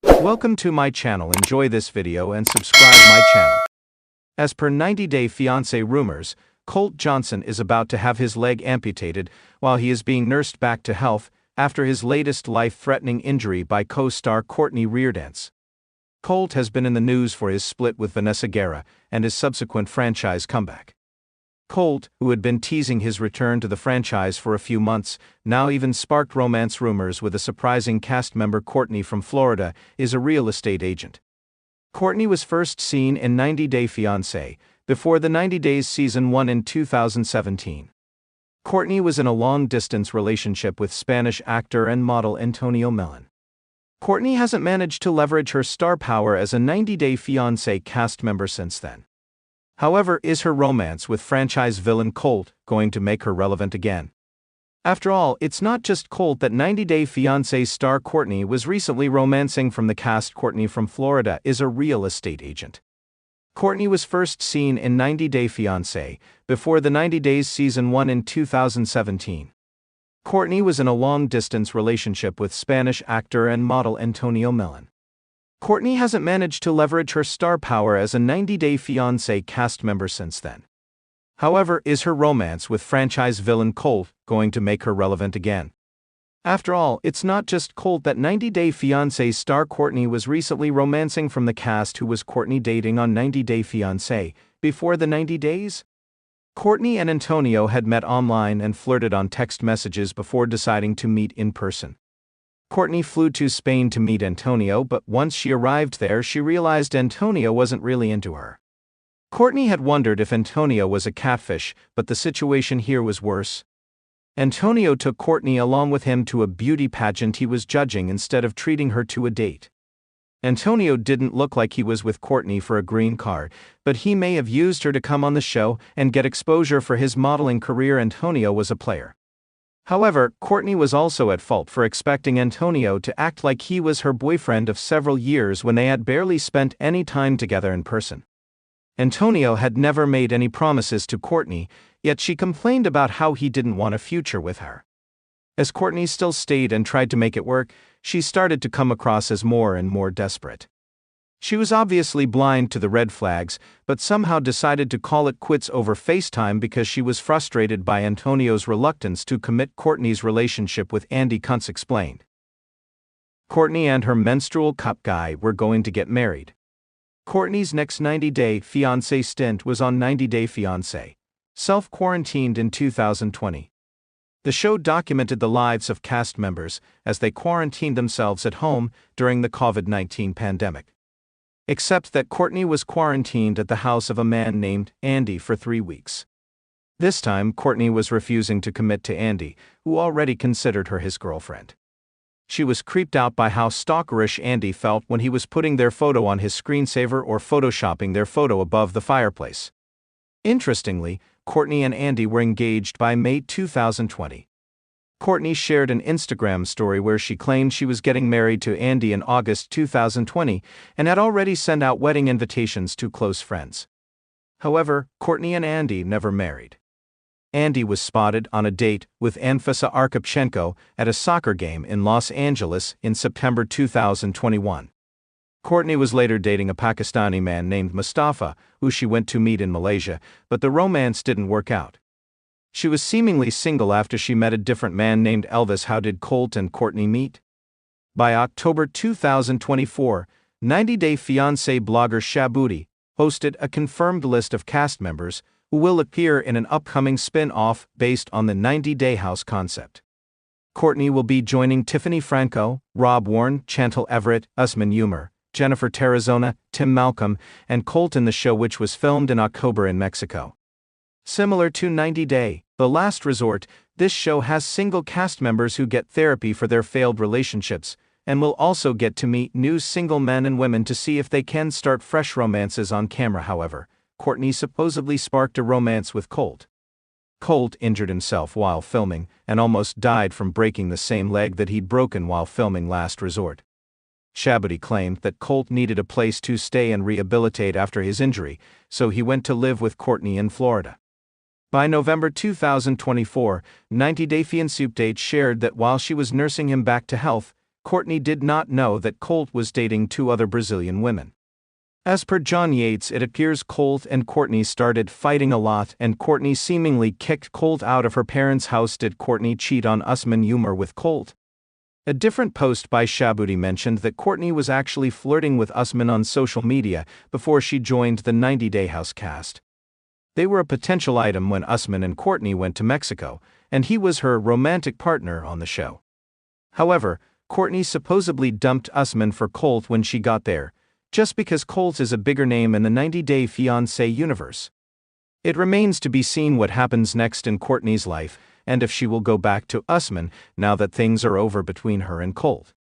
Welcome to my channel. Enjoy this video and subscribe my channel. As per 90 Day Fiancé rumors, Colt Johnson is about to have his leg amputated while he is being nursed back to health after his latest life-threatening injury by co-star Cortney Reardanz. Colt has been in the news for his split with Vanessa Guerra and his subsequent franchise comeback. Colt, who had been teasing his return to the franchise for a few months, now even sparked romance rumors with a surprising cast member. Cortney from Florida is a real estate agent. Cortney was first seen in 90 Day Fiancé, before the 90 Days Season 1 in 2017. Cortney was in a long-distance relationship with Spanish actor and model Antonio Mellon. Cortney hasn't managed to leverage her star power as a 90 Day Fiancé cast member since then. However, is her romance with franchise villain Colt going to make her relevant again? After all, it's not just Colt that 90 Day Fiancé star Cortney was recently romancing from the cast. Cortney from Florida is a real estate agent. Cortney was first seen in 90 Day Fiancé, before the 90 Days Season 1 in 2017. Cortney was in a long-distance relationship with Spanish actor and model Antonio Mellon. Cortney hasn't managed to leverage her star power as a 90 Day Fiancé cast member since then. However, is her romance with franchise villain Colt going to make her relevant again? After all, it's not just Colt that 90 Day Fiancé star Cortney was recently romancing from the cast. Who was Cortney dating on 90 Day Fiancé before the 90 days? Cortney and Antonio had met online and flirted on text messages before deciding to meet in person. Cortney flew to Spain to meet Antonio, but once she arrived there, she realized Antonio wasn't really into her. Cortney had wondered if Antonio was a catfish, but the situation here was worse. Antonio took Cortney along with him to a beauty pageant he was judging instead of treating her to a date. Antonio didn't look like he was with Cortney for a green card, but he may have used her to come on the show and get exposure for his modeling career. Antonio was a player. However, Cortney was also at fault for expecting Antonio to act like he was her boyfriend of several years when they had barely spent any time together in person. Antonio had never made any promises to Cortney, yet she complained about how he didn't want a future with her. As Cortney still stayed and tried to make it work, she started to come across as more and more desperate. She was obviously blind to the red flags, but somehow decided to call it quits over FaceTime because she was frustrated by Antonio's reluctance to commit. Cortney's relationship with Andy Kuntz explained. Cortney and her menstrual cup guy were going to get married. Cortney's next 90 Day Fiancé stint was on 90 Day Fiancé, self-quarantined in 2020. The show documented the lives of cast members as they quarantined themselves at home during the COVID-19 pandemic. Except that Cortney was quarantined at the house of a man named Andy for 3 weeks. This time, Cortney was refusing to commit to Andy, who already considered her his girlfriend. She was creeped out by how stalkerish Andy felt when he was putting their photo on his screensaver or photoshopping their photo above the fireplace. Interestingly, Cortney and Andy were engaged by May 2020. Cortney shared an Instagram story where she claimed she was getting married to Andy in August 2020 and had already sent out wedding invitations to close friends. However, Cortney and Andy never married. Andy was spotted on a date with Anfisa Arkhipchenko at a soccer game in Los Angeles in September 2021. Cortney was later dating a Pakistani man named Mustafa, who she went to meet in Malaysia, but the romance didn't work out. She was seemingly single after she met a different man named Elvis. How did Colt and Cortney meet? By October 2024, 90 Day Fiancé blogger Sojaboy posted a confirmed list of cast members who will appear in an upcoming spin-off based on the 90 Day House concept. Cortney will be joining Tiffany Franco, Rob Warren, Chantal Everett, Usman Umer, Jennifer Tarazona, Tim Malcolm, and Colt in the show, which was filmed in October in Mexico. Similar to 90 Day, The Last Resort, this show has single cast members who get therapy for their failed relationships, and will also get to meet new single men and women to see if they can start fresh romances on camera. However, Cortney supposedly sparked a romance with Colt. Colt injured himself while filming and almost died from breaking the same leg that he'd broken while filming Last Resort. Sojaboy claimed that Colt needed a place to stay and rehabilitate after his injury, so he went to live with Cortney in Florida. By November 2024, 90 Day Fiancé update shared that while she was nursing him back to health, Cortney did not know that Colt was dating 2 other Brazilian women. As per John Yates, it appears Colt and Cortney started fighting a lot and Cortney seemingly kicked Colt out of her parents' house. Did Cortney cheat on Usman Umar with Colt? A different post by Shabuti mentioned that Cortney was actually flirting with Usman on social media before she joined the 90 Day House cast. They were a potential item when Usman and Cortney went to Mexico, and he was her romantic partner on the show. However, Cortney supposedly dumped Usman for Colt when she got there, just because Colt is a bigger name in the 90 Day Fiancé universe. It remains to be seen what happens next in Cortney's life, and if she will go back to Usman now that things are over between her and Colt.